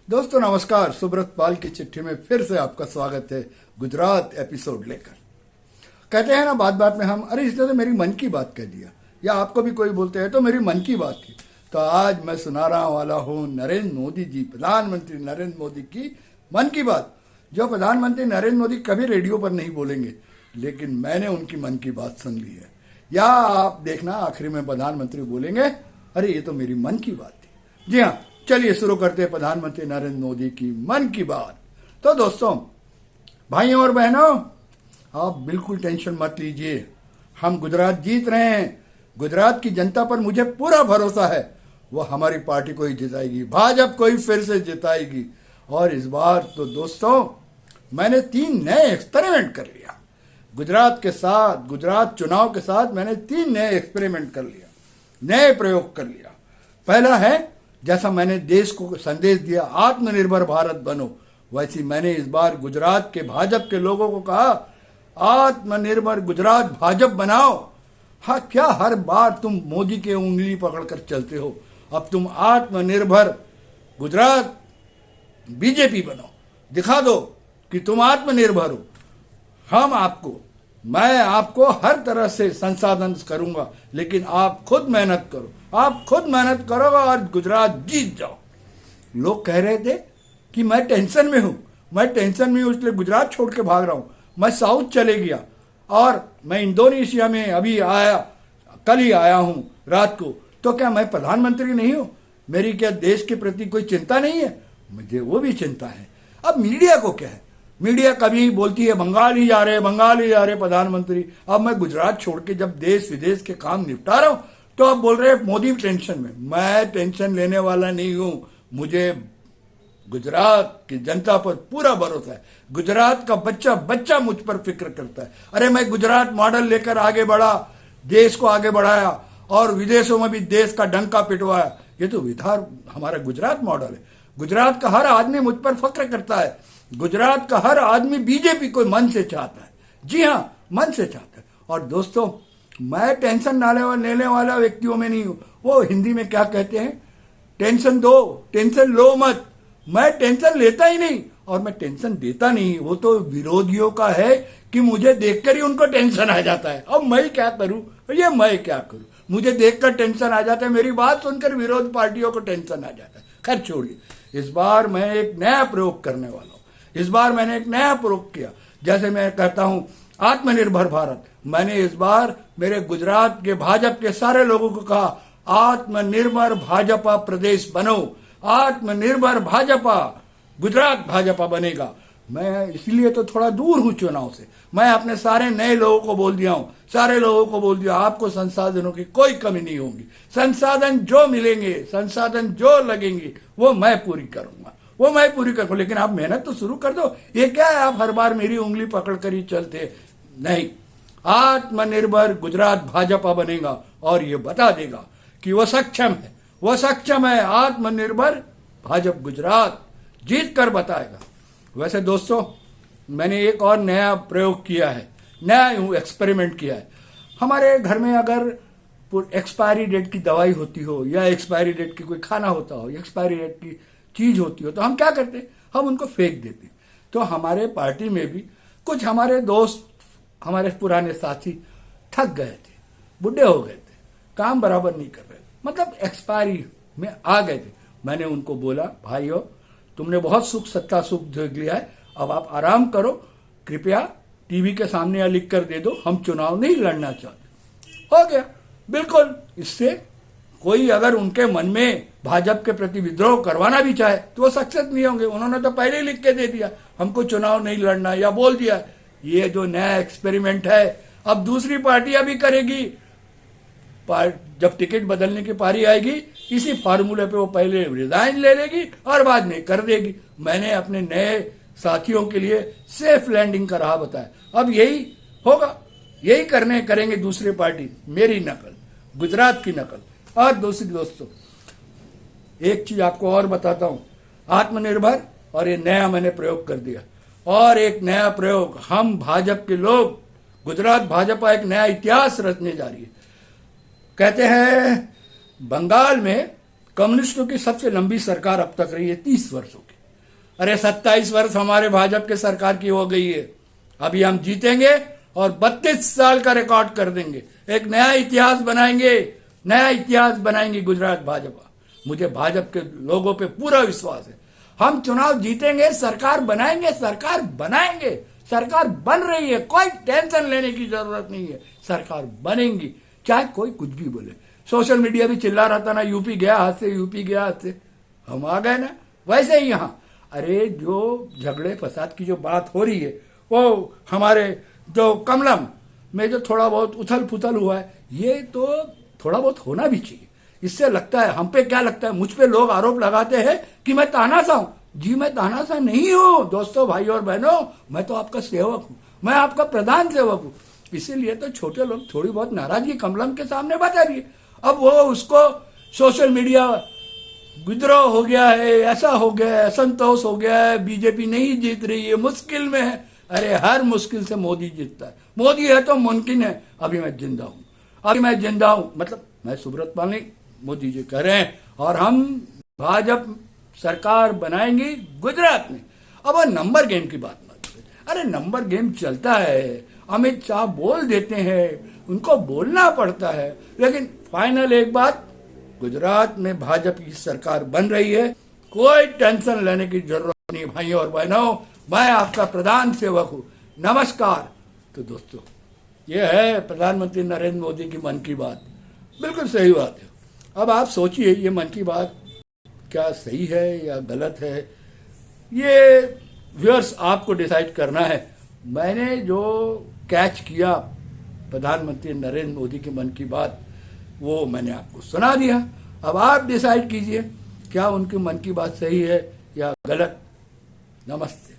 दोस्तों नमस्कार। सुब्रत पाल की चिट्ठी में फिर से आपका स्वागत है गुजरात एपिसोड लेकर। कहते हैं ना बात बात में हम अरे इसने तो मेरी मन की बात कह दिया, या आपको भी कोई बोलते हैं तो मेरी मन की बात थी। तो आज मैं सुनाने वाला हूँ नरेंद्र मोदी जी, प्रधानमंत्री नरेंद्र मोदी की मन की बात, जो प्रधानमंत्री नरेंद्र मोदी कभी रेडियो पर नहीं बोलेंगे, लेकिन मैंने उनकी मन की बात सुन ली है। या आप देखना आखिरी में प्रधानमंत्री बोलेंगे अरे ये तो मेरी मन की बात थी। जी हाँ, चलिए शुरू करते हैं प्रधानमंत्री नरेंद्र मोदी की मन की बात। तो दोस्तों, भाइयों और बहनों, आप बिल्कुल टेंशन मत लीजिए, हम गुजरात जीत रहे हैं। गुजरात की जनता पर मुझे पूरा भरोसा है, वो हमारी पार्टी को ही जिताएगी, भाजपा को ही फिर से जिताएगी। और इस बार तो दोस्तों मैंने 3 नए एक्सपेरिमेंट कर लिया गुजरात के साथ। गुजरात चुनाव के साथ मैंने 3 नए एक्सपेरिमेंट कर लिया, नए प्रयोग कर लिया। पहला है, जैसा मैंने देश को संदेश दिया आत्मनिर्भर भारत बनो, वैसी मैंने इस बार गुजरात के भाजपा के लोगों को कहा आत्मनिर्भर गुजरात भाजपा बनाओ। हाँ, क्या हर बार तुम मोदी के उंगली पकड़कर चलते हो? अब तुम आत्मनिर्भर गुजरात बीजेपी बनो, दिखा दो कि तुम आत्मनिर्भर हो। मैं आपको हर तरह से संसाधन करूंगा, लेकिन आप खुद मेहनत करो, आप खुद मेहनत करो और गुजरात जीत जाओ। लोग कह रहे थे कि मैं टेंशन में हूं, मैं टेंशन में हूं इसलिए गुजरात छोड़ के भाग रहा हूं, मैं साउथ चले गया और मैं इंडोनेशिया में अभी आया, कल ही आया हूं रात को। तो क्या मैं प्रधानमंत्री नहीं हूं? मेरी क्या देश के प्रति कोई चिंता नहीं है? मुझे वो भी चिंता है। अब मीडिया को क्या है, मीडिया कभी बोलती है बंगाल ही जा रहे प्रधानमंत्री। अब मैं गुजरात छोड़ के जब देश विदेश के काम निपटा रहा हूं तो अब बोल रहे हैं मोदी टेंशन में। मैं टेंशन लेने वाला नहीं हूं, मुझे गुजरात की जनता पर पूरा भरोसा है। गुजरात का बच्चा बच्चा मुझ पर फिक्र करता है। अरे मैं गुजरात मॉडल लेकर आगे बढ़ा, देश को आगे बढ़ाया और विदेशों में भी देश का डंका पिटवाया। ये तो विधार हमारा गुजरात मॉडल है। गुजरात का हर आदमी मुझ पर फक्र करता है। गुजरात का हर आदमी बीजेपी को मन से चाहता है। जी हाँ, मन से चाहता है। और दोस्तों, मैं टेंशन लेने वाला व्यक्तियों में नहीं हूं। वो हिंदी में क्या कहते हैं, टेंशन दो टेंशन लो मत। मैं टेंशन लेता ही नहीं और मैं टेंशन देता नहीं। वो तो विरोधियों का है कि मुझे देखकर ही उनको टेंशन आ जाता है। अब मैं क्या करूं, मैं क्या करूं, मुझे देखकर टेंशन आ जाता है, मेरी बात सुनकर विरोध पार्टियों को टेंशन आ जाता है। खैर छोड़िए, इस बार मैं एक नया प्रयोग करने वाला हूं। इस बार मैंने एक नया प्रयोग किया। जैसे मैं कहता हूं आत्मनिर्भर भारत, मैंने इस बार मेरे गुजरात के भाजपा के सारे लोगों को कहा आत्मनिर्भर भाजपा प्रदेश बनो, आत्मनिर्भर भाजपा, गुजरात भाजपा बनेगा। मैं इसलिए तो थोड़ा दूर हूं चुनाव से। मैं अपने सारे नए लोगों को बोल दिया हूं, सारे लोगों को बोल दिया आपको संसाधनों की कोई कमी नहीं होगी। संसाधन जो मिलेंगे, संसाधन जो लगेंगे वो मैं पूरी करूंगा, लेकिन आप मेहनत तो शुरू कर दो। ये क्या है, आप हर बार मेरी उंगली पकड़ कर ही चलते? नहीं, आत्मनिर्भर गुजरात भाजपा बनेगा और ये बता देगा कि वो सक्षम है। आत्मनिर्भर भाजपा गुजरात जीत कर बताएगा। वैसे दोस्तों, मैंने एक और नया प्रयोग किया है, नया एक्सपेरिमेंट किया है। हमारे घर में अगर एक्सपायरी डेट की दवाई होती हो या एक्सपायरी डेट की कोई खाना होता हो, एक्सपायरी डेट की चीज होती हो, तो हम क्या करते हैं, हम उनको फेंक देते। तो हमारे पार्टी में भी कुछ हमारे दोस्त, हमारे पुराने साथी थक गए थे, बुढ़े हो गए थे, काम बराबर नहीं कर रहे, मतलब एक्सपायरी में आ गए थे। मैंने उनको बोला भाइयों, तुमने बहुत सत्ता सुख देख लिया है, अब आप आराम करो, कृपया टीवी के सामने या लिख कर दे दो हम चुनाव नहीं लड़ना चाहते। हो गया, बिल्कुल। इससे कोई अगर उनके मन में भाजपा के प्रति विद्रोह करवाना भी चाहे तो वो सक्सेस नहीं होंगे। उन्होंने तो पहले ही लिख के दे दिया हमको चुनाव नहीं लड़ना, या बोल दिया। ये जो नया एक्सपेरिमेंट है अब दूसरी पार्टियां भी करेगी। जब टिकट बदलने की पारी आएगी, इसी फार्मूले पे वो पहले रिजाइन ले लेगी और बाद में कर देगी। मैंने अपने नए साथियों के लिए सेफ लैंडिंग का राह बताया। अब यही होगा, यही करेंगे दूसरी पार्टी, मेरी नकल, गुजरात की नकल। और दूसरी दोस्तों, एक चीज आपको और बताता हूं, आत्मनिर्भर और ये नया मैंने प्रयोग कर दिया। और एक नया प्रयोग, हम भाजपा के लोग, गुजरात भाजपा एक नया इतिहास रचने जा रही है। कहते हैं बंगाल में कम्युनिस्टों की सबसे लंबी सरकार अब तक रही है 30 वर्षों की। अरे 27 वर्ष हमारे भाजपा के सरकार की हो गई है। अभी हम जीतेंगे और 32 साल का रिकॉर्ड कर देंगे, एक नया इतिहास बनाएंगे, नया इतिहास बनाएंगे गुजरात भाजपा। मुझे भाजपा के लोगों पे पूरा विश्वास है। हम चुनाव जीतेंगे, सरकार बनाएंगे, सरकार बनाएंगे, सरकार बन रही है, कोई टेंशन लेने की जरूरत नहीं है, सरकार बनेंगी, चाहे कोई कुछ भी बोले। सोशल मीडिया भी चिल्ला रहा था ना, यूपी गया हाथ से, यूपी गया हाथ से, हम आ गए ना। वैसे ही यहाँ अरे जो झगड़े फसाद की जो बात हो रही है, वो हमारे जो कमलम में जो थोड़ा बहुत उथल पुथल हुआ है, ये तो थोड़ा बहुत होना भी चाहिए। इससे लगता है, हम पे क्या लगता है, मुझ पे लोग आरोप लगाते हैं कि मैं तानाशाह हूं। जी मैं तानाशाह नहीं हूं दोस्तों, भाई और बहनों, मैं तो आपका सेवक हूं, मैं आपका प्रधान सेवक हूं। इसीलिए तो छोटे लोग थोड़ी बहुत नाराजगी कमलम के सामने बता रही है। अब वो उसको सोशल मीडिया विद्रोह हो गया है, ऐसा हो गया है, असंतोष हो गया है, बीजेपी नहीं जीत रही है, मुश्किल में है। अरे हर मुश्किल से मोदी जीतता है, मोदी है तो मुमकिन है। अभी मैं जिंदा हूं, अभी मैं जिंदा हूं, मतलब मैं सुब्रत पाल नहीं, मोदी जी कह रहे हैं, और हम भाजपा सरकार बनाएंगे गुजरात में। अब वो नंबर गेम की बात मत करें। अरे नंबर गेम चलता है, अमित शाह बोल देते हैं, उनको बोलना पड़ता है, लेकिन फाइनल एक बात, गुजरात में भाजपा की सरकार बन रही है, कोई टेंशन लेने की जरूरत नहीं भाइयों और बहनों, मैं आपका प्रधान सेवक हूं। नमस्कार। तो दोस्तों, ये है प्रधानमंत्री नरेंद्र मोदी की मन की बात, बिल्कुल सही बात है। अब आप सोचिए, ये मन की बात क्या सही है या गलत है, ये व्यूअर्स आपको डिसाइड करना है। मैंने जो कैच किया प्रधानमंत्री नरेंद्र मोदी की मन की बात, वो मैंने आपको सुना दिया। अब आप डिसाइड कीजिए क्या उनकी मन की बात सही है या गलत। नमस्ते।